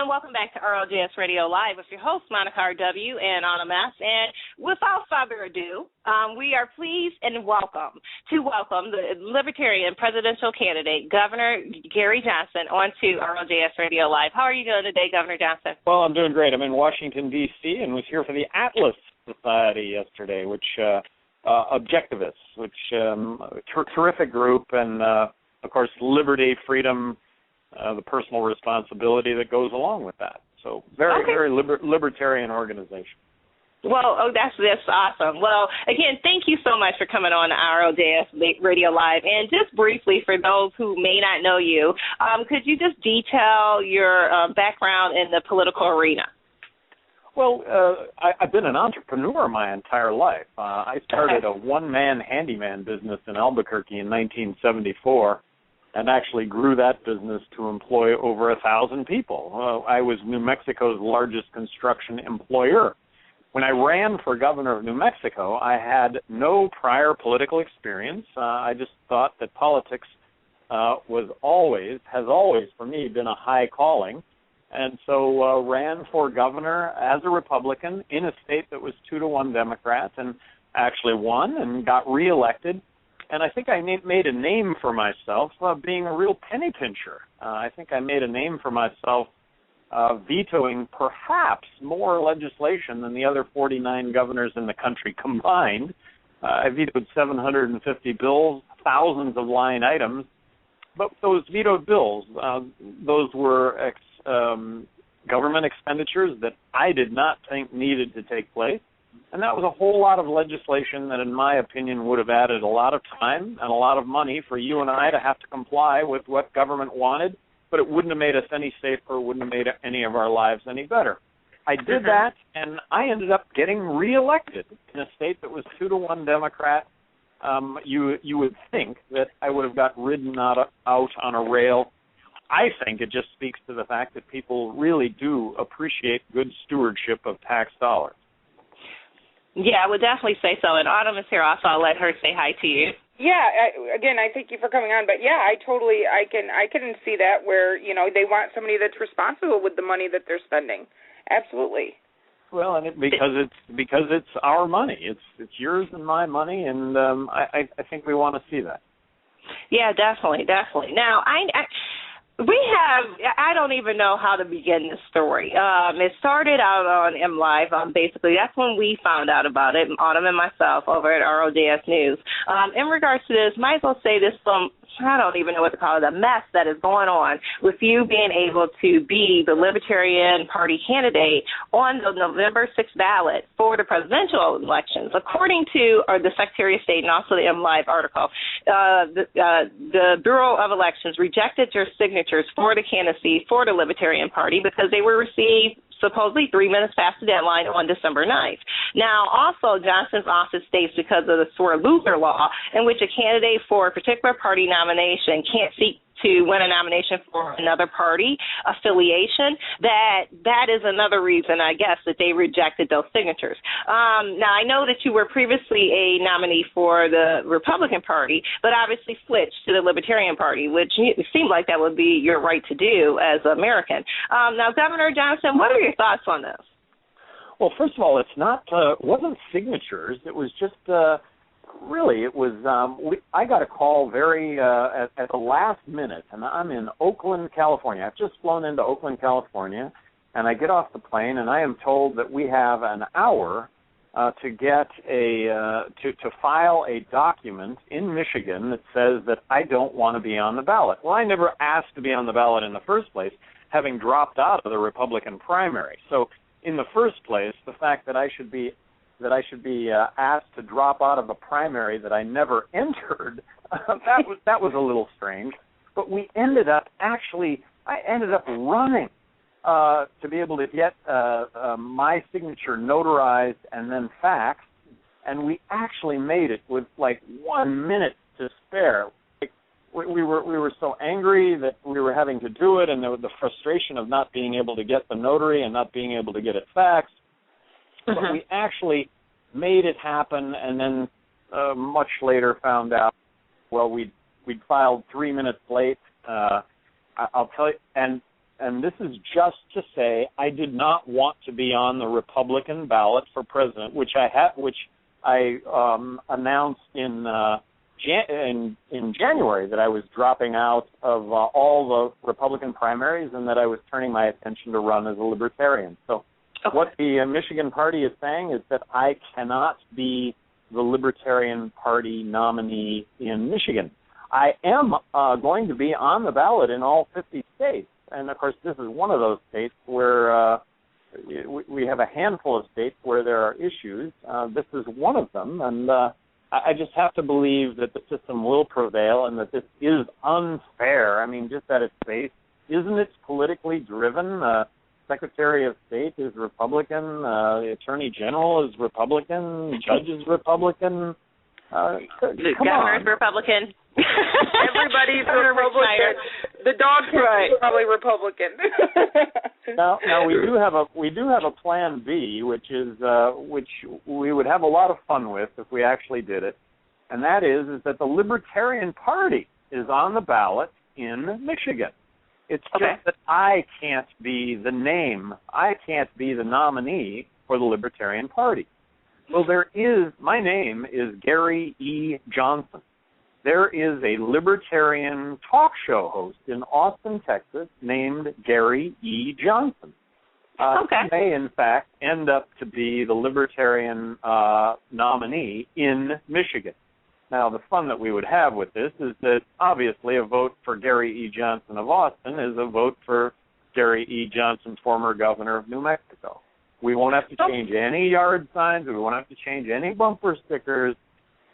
and welcome back to ROJS Radio Live with your host, Monica R.W. and Anna Mess. And without further ado, we are pleased and welcome the Libertarian presidential candidate, Governor Gary Johnson, onto ROJS Radio Live. How are you doing today, Governor Johnson? Well, I'm doing great. I'm in Washington, D.C., and was here for the Atlas Society yesterday, which Objectivists, which terrific group, and, of course, liberty, freedom, the personal responsibility that goes along with that. So very libertarian organization. Well, that's awesome. Well, again, thank you so much for coming on ROJS Radio Live. And just briefly, for those who may not know you, could you just detail your background in the political arena? Well, I've been an entrepreneur my entire life. I started a one-man handyman business in Albuquerque in 1974. And actually grew that business to employ over 1,000 people. I was New Mexico's largest construction employer. When I ran for governor of New Mexico, I had no prior political experience. I just thought that politics has always for me been a high calling, and so ran for governor as a Republican in a state that was 2-1 Democrat, and actually won and got reelected. And I think I made a name for myself being a real penny pincher. I think I made a name for myself vetoing perhaps more legislation than the other 49 governors in the country combined. I vetoed 750 bills, thousands of line items. But those vetoed bills, those were government expenditures that I did not think needed to take place. And that was a whole lot of legislation that, in my opinion, would have added a lot of time and a lot of money for you and I to have to comply with what government wanted, but it wouldn't have made us any safer, wouldn't have made any of our lives any better. I did that, and I ended up getting reelected in a state that was 2-1 Democrat. You would think that I would have got ridden out on a rail. I think it just speaks to the fact that people really do appreciate good stewardship of tax dollars. Yeah, I would definitely say so. And Autumn is here also. I'll let her say hi to you. Yeah, again, I thank you for coming on. But yeah, I can see that where, they want somebody that's responsible with the money that they're spending. Absolutely. Well, and because it's our money. It's yours and my money, and I think we want to see that. Yeah, definitely. Now, I don't even know how to begin this story. It started out on M Live. Basically, that's when we found out about it, Autumn and myself, over at ROJS News. In regards to this, might as well say this I don't even know what to call it, a mess that is going on with you being able to be the Libertarian Party candidate on the November 6th ballot for the presidential elections. According to the Secretary of State and also the M Live article, the Bureau of Elections rejected your signatures for the candidacy for the Libertarian Party because they were received supposedly 3 minutes past the deadline on December 9th. Now, also, Johnson's office states because of the sore loser law, in which a candidate for a particular party nomination can't seek to win a nomination for another party affiliation, that is another reason, I guess, that they rejected those signatures. Now, I know that you were previously a nominee for the Republican Party, but obviously switched to the Libertarian Party, which seemed like that would be your right to do as an American. Now, Governor Johnson, what are your thoughts on this? Well, first of all, it wasn't signatures. It was just really, it was. I got a call at the last minute, and I'm in Oakland, California. I've just flown into Oakland, California, and I get off the plane, and I am told that we have an hour to get to file a document in Michigan that says that I don't want to be on the ballot. Well, I never asked to be on the ballot in the first place, having dropped out of the Republican primary. So, in the first place, the fact that I should be asked to drop out of a primary that I never entered, that was a little strange. But I ended up running to be able to get my signature notarized and then faxed, and we actually made it with like 1 minute to spare. We were so angry that we were having to do it, and there was the frustration of not being able to get the notary and not being able to get it faxed. But we actually made it happen, and then much later found out, well, we'd filed 3 minutes late. I'll tell you, and and this is just to say I did not want to be on the Republican ballot for president, which I announced in January that I was dropping out of all the Republican primaries and that I was turning my attention to run as a Libertarian. So what the Michigan Party is saying is that I cannot be the Libertarian Party nominee in Michigan. I am going to be on the ballot in all 50 states. And, of course, this is one of those states where we have a handful of states where there are issues. This is one of them. And I just have to believe that the system will prevail and that this is unfair. I mean, just at its base, isn't it politically driven? The Secretary of State is Republican. The Attorney General is Republican. Judge is Republican. The governor's Republican. Everybody's Republican. The dog is probably Republican. Now we do have a plan B, which we would have a lot of fun with if we actually did it, and that is that the Libertarian Party is on the ballot in Michigan. It's just that I can't be the name. I can't be the nominee for the Libertarian Party. Well, my name is Gary E. Johnson. There is a Libertarian talk show host in Austin, Texas, named Gary E. Johnson. He may, in fact, end up to be the Libertarian nominee in Michigan. Now, the fun that we would have with this is that, obviously, a vote for Gary E. Johnson of Austin is a vote for Gary E. Johnson, former governor of New Mexico. We won't have to change any yard signs. We won't have to change any bumper stickers.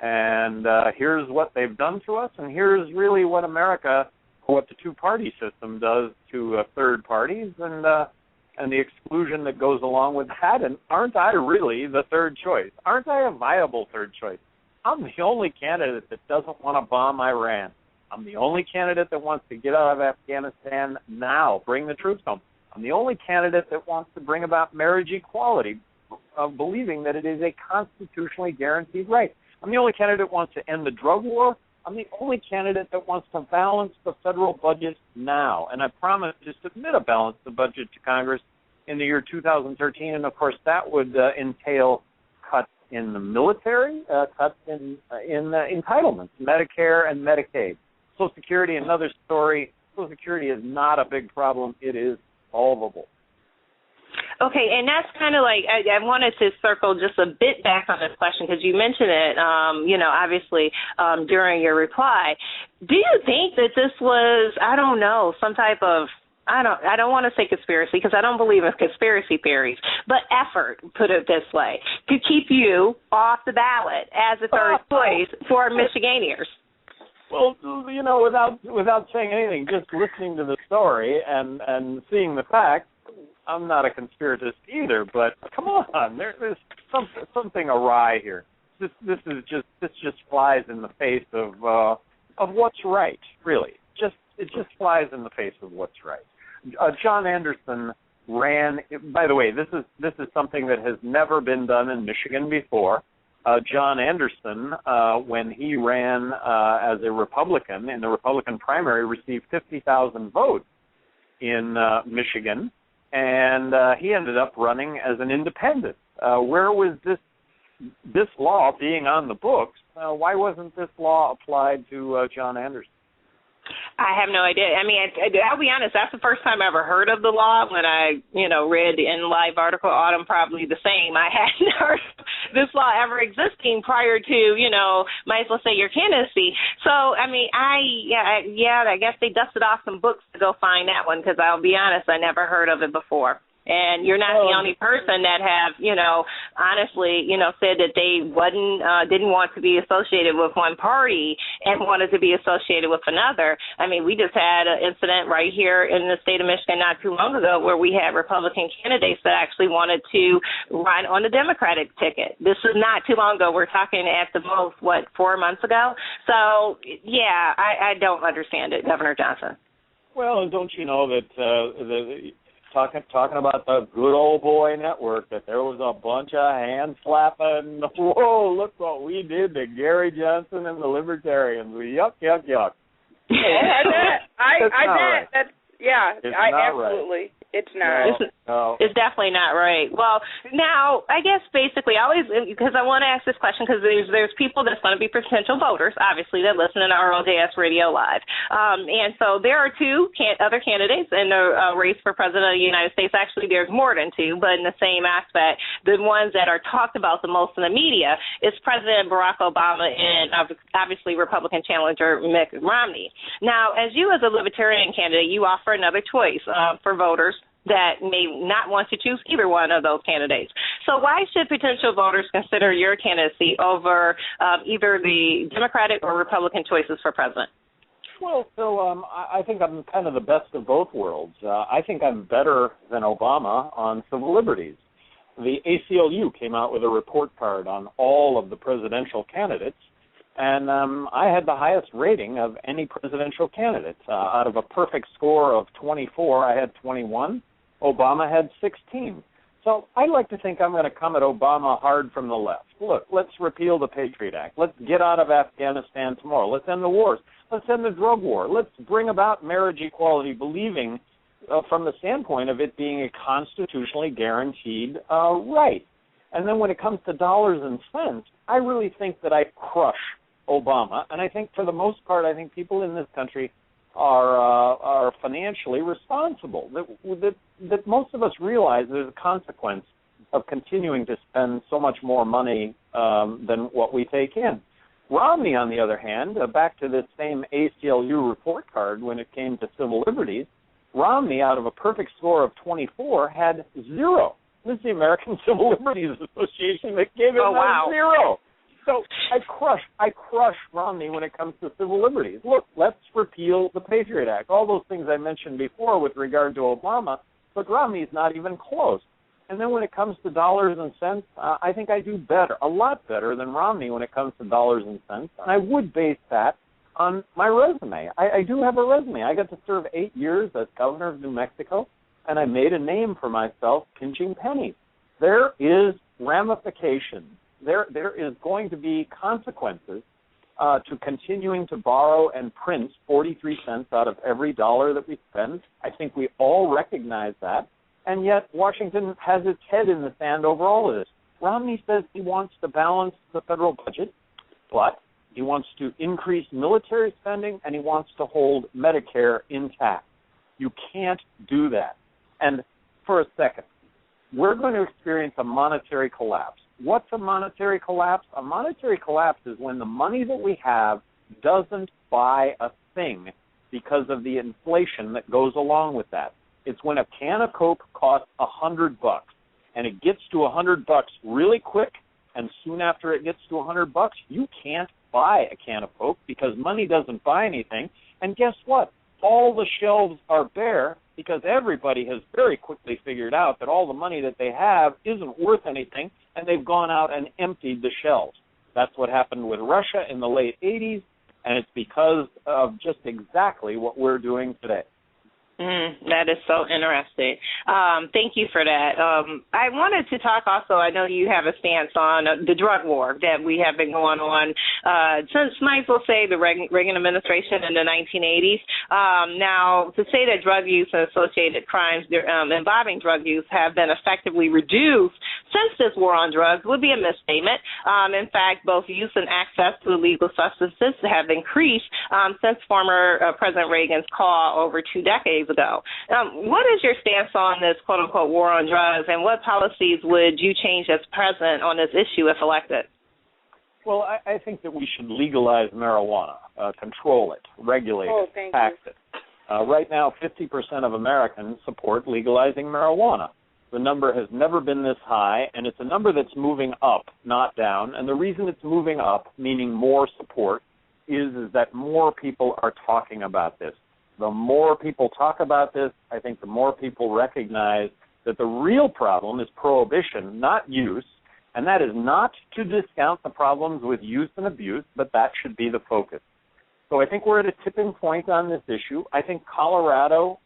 And here's what they've done to us, and here's really what the two-party system does to third parties, and the exclusion that goes along with that. And aren't I really the third choice? Aren't I a viable third choice? I'm the only candidate that doesn't want to bomb Iran. I'm the only candidate that wants to get out of Afghanistan now, bring the troops home. I'm the only candidate that wants to bring about marriage equality, believing that it is a constitutionally guaranteed right. I'm the only candidate that wants to end the drug war. I'm the only candidate that wants to balance the federal budget now. And I promise to submit a balanced budget to Congress in the year 2013. And, of course, that would entail cuts in the military, cuts in entitlements, Medicare and Medicaid. Social Security, another story. Social Security is not a big problem. It is solvable. Okay, and that's kind of like, I wanted to circle just a bit back on this question because you mentioned it, obviously during your reply. Do you think that this was, I don't know, some type of, I don't want to say conspiracy because I don't believe in conspiracy theories, but effort, put it this way, to keep you off the ballot as a third choice for Michiganians? Well, without saying anything, just listening to the story and seeing the facts, I'm not a conspiratist either, but come on, there's something awry here. This just flies in the face of what's right, really. It just flies in the face of what's right. John Anderson ran. By the way, this is something that has never been done in Michigan before. John Anderson, when he ran as a Republican in the Republican primary, received 50,000 votes in Michigan. And he ended up running as an independent. Where was this law being on the books? Why wasn't this law applied to John Anderson? I have no idea. I mean, I'll be honest, that's the first time I ever heard of the law. When I, read the In Live article, Autumn probably the same. I hadn't heard this law ever existing prior to, might as well say your candidacy. So, I mean, I guess they dusted off some books to go find that one because I'll be honest, I never heard of it before. And you're not the only person that have, honestly, said that they didn't want to be associated with one party and wanted to be associated with another. I mean, we just had an incident right here in the state of Michigan not too long ago where we had Republican candidates that actually wanted to run on the Democratic ticket. This was not too long ago. We're talking at the most, 4 months ago? So, yeah, I don't understand it, Governor Johnson. Well, don't you know that talking about the good old boy network, that there was a bunch of hand slapping. Whoa, look what we did to Gary Johnson and the Libertarians. Yuck, yuck, yuck. I bet. Yeah, it's absolutely. Right. It's not. No. It's definitely not right. Well, now, I guess basically, I always, because I want to ask this question, because there's people that's going to be potential voters, obviously, that listen to ROJS Radio Live. And so there are two other candidates in the race for President of the United States. Actually, there's more than two, but in the same aspect, the ones that are talked about the most in the media is President Barack Obama and obviously Republican challenger Mitt Romney. Now, as you as a Libertarian candidate, you offer another choice for voters that may not want to choose either one of those candidates. So why should potential voters consider your candidacy over either the Democratic or Republican choices for president? Well, Phil, I think I'm kind of the best of both worlds. I think I'm better than Obama on civil liberties. The ACLU came out with a report card on all of the presidential candidates, and I had the highest rating of any presidential candidate. Out of a perfect score of 24, I had 21. Obama had 16. So I'd like to think I'm going to come at Obama hard from the left. Look, let's repeal the Patriot Act. Let's get out of Afghanistan tomorrow. Let's end the wars. Let's end the drug war. Let's bring about marriage equality, believing from the standpoint of it being a constitutionally guaranteed right. And then when it comes to dollars and cents, I really think that I crush Obama. And I think for the most part, I think people in this country are financially responsible. That most of us realize there's a consequence of continuing to spend so much more money than what we take in. Romney, on the other hand, back to this same ACLU report card when it came to civil liberties, Romney, out of a perfect score of 24, had 0. This is the American Civil Liberties Association that gave him a 0. So I crush Romney when it comes to civil liberties. Look, let's repeal the Patriot Act. All those things I mentioned before with regard to Obama, but Romney's not even close. And then when it comes to dollars and cents, I think I do better, a lot better than Romney when it comes to dollars and cents. And I would base that on my resume. I do have a resume. I got to serve 8 years as governor of New Mexico, and I made a name for myself pinching pennies. There is ramifications. There is going to be consequences to continuing to borrow and print 43 cents out of every dollar that we spend. I think we all recognize that, and yet Washington has its head in the sand over all of this. Romney says he wants to balance the federal budget, but he wants to increase military spending, and he wants to hold Medicare intact. You can't do that. And for a second, we're going to experience a monetary collapse. What's a monetary collapse? A monetary collapse is when the money that we have doesn't buy a thing because of the inflation that goes along with that. It's when a can of Coke costs $100 and it gets to $100 really quick, and soon after it gets to $100, you can't buy a can of Coke because money doesn't buy anything. And guess what? All the shelves are bare because everybody has very quickly figured out that all the money that they have isn't worth anything, and they've gone out and emptied the shelves. That's what happened with Russia in the late 80s, and it's because of just exactly what we're doing today. That is so interesting. Thank you for that. I wanted to talk also, I know you have a stance on the drug war that we have been going on since, might as well say, the Reagan administration in the 1980s. Now, to say that drug use and associated crimes involving drug use have been effectively reduced since this war on drugs would be a misstatement. In fact, both use and access to illegal substances have increased since former President Reagan's call over 2 decades ago. What is your stance on this quote-unquote war on drugs, and what policies would you change as president on this issue if elected? Well, I think that we should legalize marijuana, control it, regulate it, tax it. Right now, 50% of Americans support legalizing marijuana. The number has never been this high, and it's a number that's moving up, not down. And the reason it's moving up, meaning more support, is that more people are talking about this. The more people talk about this, I think the more people recognize that the real problem is prohibition, not use, and that is not to discount the problems with use and abuse, but that should be the focus. So I think we're at a tipping point on this issue. I think Colorado,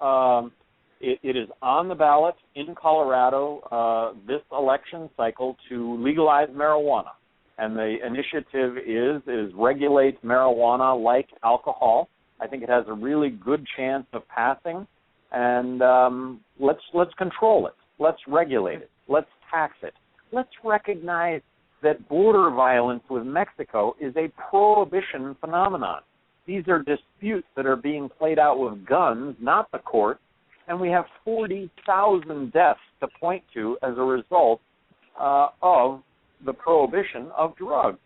it is on the ballot in Colorado this election cycle to legalize marijuana. And the initiative is regulate marijuana like alcohol. I think it has a really good chance of passing. And let's control it. Let's regulate it. Let's tax it. Let's recognize that border violence with Mexico is a prohibition phenomenon. These are disputes that are being played out with guns, not the court, and we have 40,000 deaths to point to as a result of the prohibition of drugs.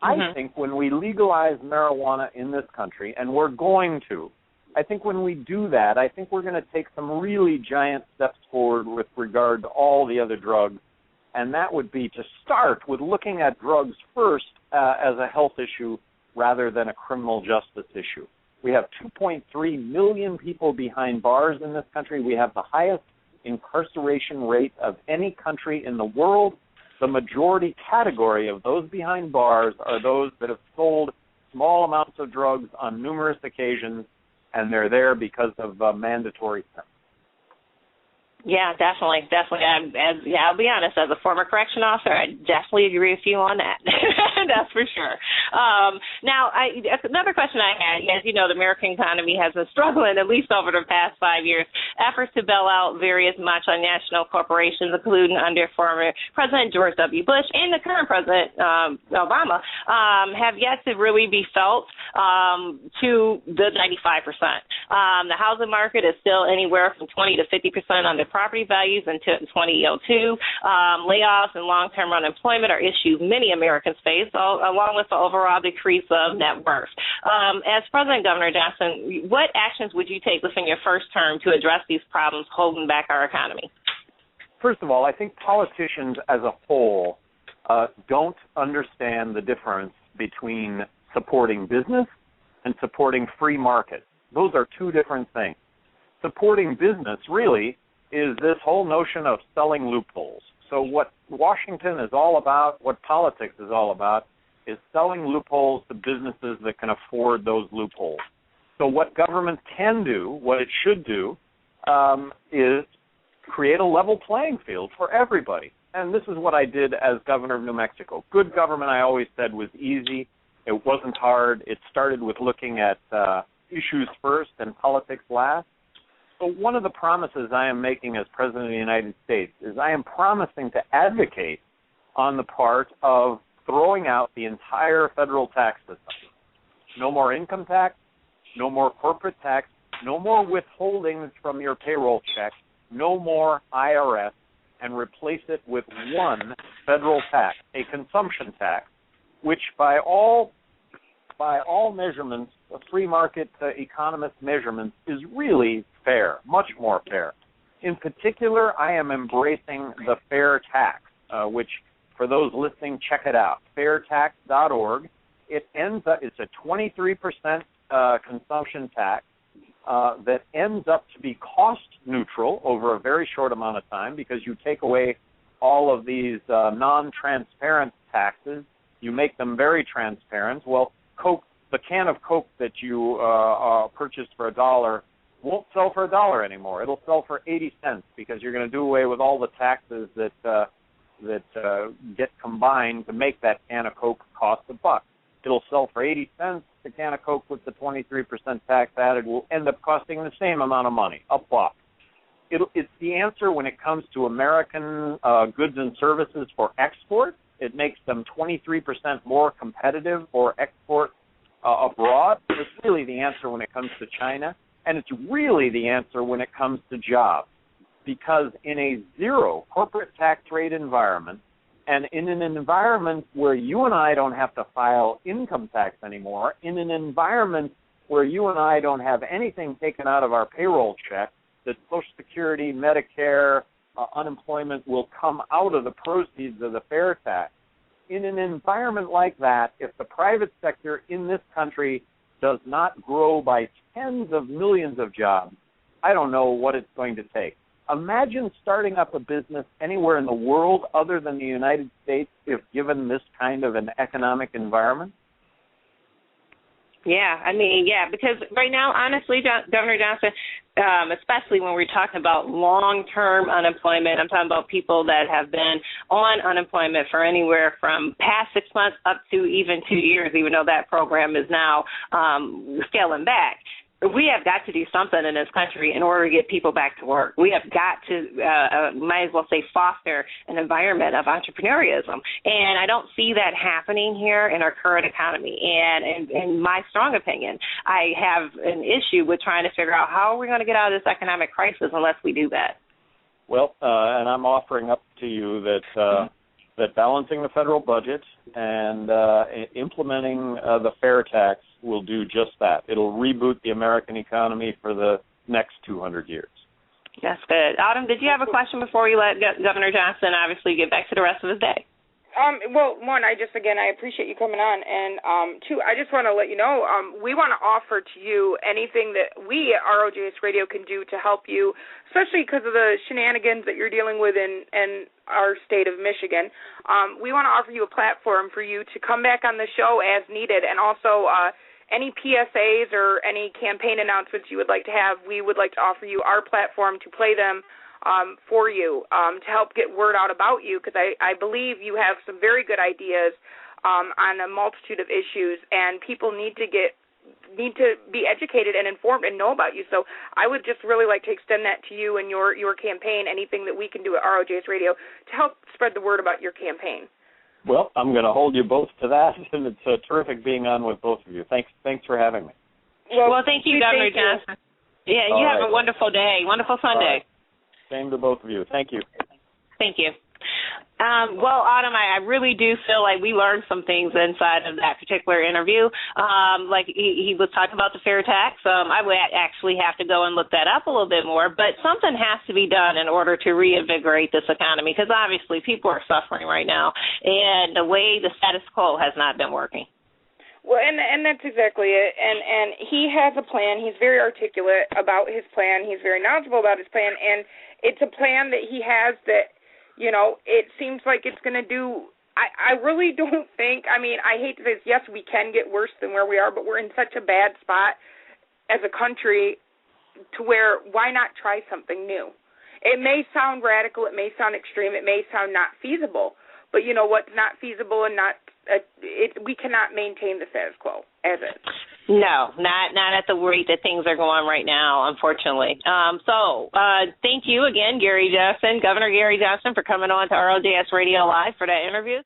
I think when we legalize marijuana in this country, and we're going to, I think when we do that, I think we're going to take some really giant steps forward with regard to all the other drugs, and that would be to start with looking at drugs first as a health issue rather than a criminal justice issue. We have 2.3 million people behind bars in this country. We have the highest incarceration rate of any country in the world. The majority category of those behind bars are those that have sold small amounts of drugs on numerous occasions, and they're there because of mandatory sentences. Yeah, definitely. I'll be honest, as a former correction officer, I definitely agree with you on that. That's for sure. Now, another question I had, as you know, the American economy has been struggling, at least over the past 5 years. Efforts to bail out various multinational corporations, including under former President George W. Bush and the current President Obama, have yet to really be felt to the 95%. The housing market is still anywhere from 20 to 50% under property values until 2002. Layoffs and long-term unemployment are issues many Americans face, along with the overall decrease of net worth. As President Governor Johnson, what actions would you take within your first term to address these problems holding back our economy? First of all, I think politicians as a whole don't understand the difference between supporting business and supporting free market. Those are two different things. Supporting business really is this whole notion of selling loopholes. So what Washington is all about, what politics is all about, is selling loopholes to businesses that can afford those loopholes. So what government can do, what it should do, is create a level playing field for everybody. And this is what I did as governor of New Mexico. Good government, I always said, was easy. It wasn't hard. It started with looking at issues first and politics last. So one of the promises I am making as President of the United States is I am promising to advocate on the part of throwing out the entire federal tax system. No more income tax, no more corporate tax, no more withholdings from your payroll check, no more IRS, and replace it with one federal tax, a consumption tax, which by all measurements, free market economist measurements, is really fair, much more fair. In particular, I am embracing the fair tax, which, for those listening, check it out, fairtax.org. It's a 23% consumption tax that ends up to be cost neutral over a very short amount of time because you take away all of these non-transparent taxes. You make them very transparent. Well, Coke, the can of Coke that you purchased for $1 won't sell for $1 anymore. It'll sell for 80 cents because you're going to do away with all the taxes that get combined to make that can of Coke cost $1. It'll sell for 80 cents. The can of Coke with the 23% tax added will end up costing the same amount of money, $1. It's the answer when it comes to American goods and services for export. It makes them 23% more competitive for export abroad. It's really the answer when it comes to China, and it's really the answer when it comes to jobs. Because in a zero corporate tax rate environment, and in an environment where you and I don't have to file income tax anymore, in an environment where you and I don't have anything taken out of our payroll check, that Social Security, Medicare, unemployment will come out of the proceeds of the fair tax. In an environment like that, if the private sector in this country does not grow by tens of millions of jobs, I don't know what it's going to take. Imagine starting up a business anywhere in the world other than the United States if given this kind of an economic environment. Yeah, because right now, honestly, Governor Johnson, especially when we're talking about long-term unemployment, I'm talking about people that have been on unemployment for anywhere from past 6 months up to even 2 years, even though that program is now scaling back. we have got to do something in this country in order to get people back to work. We have got to, might as well say, foster an environment of entrepreneurialism. And I don't see that happening here in our current economy. And in my strong opinion, I have an issue with trying to figure out how are we going to get out of this economic crisis unless we do that. Well, and I'm offering up to you that that balancing the federal budget and implementing the fair tax will do just that. It'll reboot the American economy for the next 200 years. That's good. Autumn, did you have a question before we let Governor Johnson obviously get back to the rest of his day? Well, one, I appreciate you coming on, and two, I just want to let you know, we want to offer to you anything that we at ROJS Radio can do to help you, especially because of the shenanigans that you're dealing with in our state of Michigan. We want to offer you a platform for you to come back on the show as needed, and also any PSAs or any campaign announcements you would like to have, we would like to offer you our platform to play them for you, to help get word out about you, because I believe you have some very good ideas on a multitude of issues, and people need to be educated and informed and know about you. So I would just really like to extend that to you and your campaign, anything that we can do at ROJS Radio to help spread the word about your campaign. Well, I'm going to hold you both to that, and it's terrific being on with both of you. Thanks for having me. Well, thank you, Governor Johnson. Yeah, you have a wonderful day, wonderful Sunday. Same to both of you. Thank you. Thank you. Well, Autumn, I really do feel like we learned some things inside of that particular interview. Like he was talking about the fair tax. I would actually have to go and look that up a little bit more. But something has to be done in order to reinvigorate this economy, because obviously people are suffering right now, and the way the status quo has not been working. Well, and that's exactly it. And he has a plan. He's very articulate about his plan. He's very knowledgeable about his plan, and it's a plan that he has that, you know, it seems like it's going to do. I really don't think, I mean, I hate to say this, yes, we can get worse than where we are, but we're in such a bad spot as a country to where why not try something new? It may sound radical, it may sound extreme, it may sound not feasible, but you know what's not feasible and not we cannot maintain the status quo as is. No, not at the rate that things are going right now, unfortunately. So thank you again, Gary Johnson, Governor Gary Johnson, for coming on to ROJS Radio Live for that interview.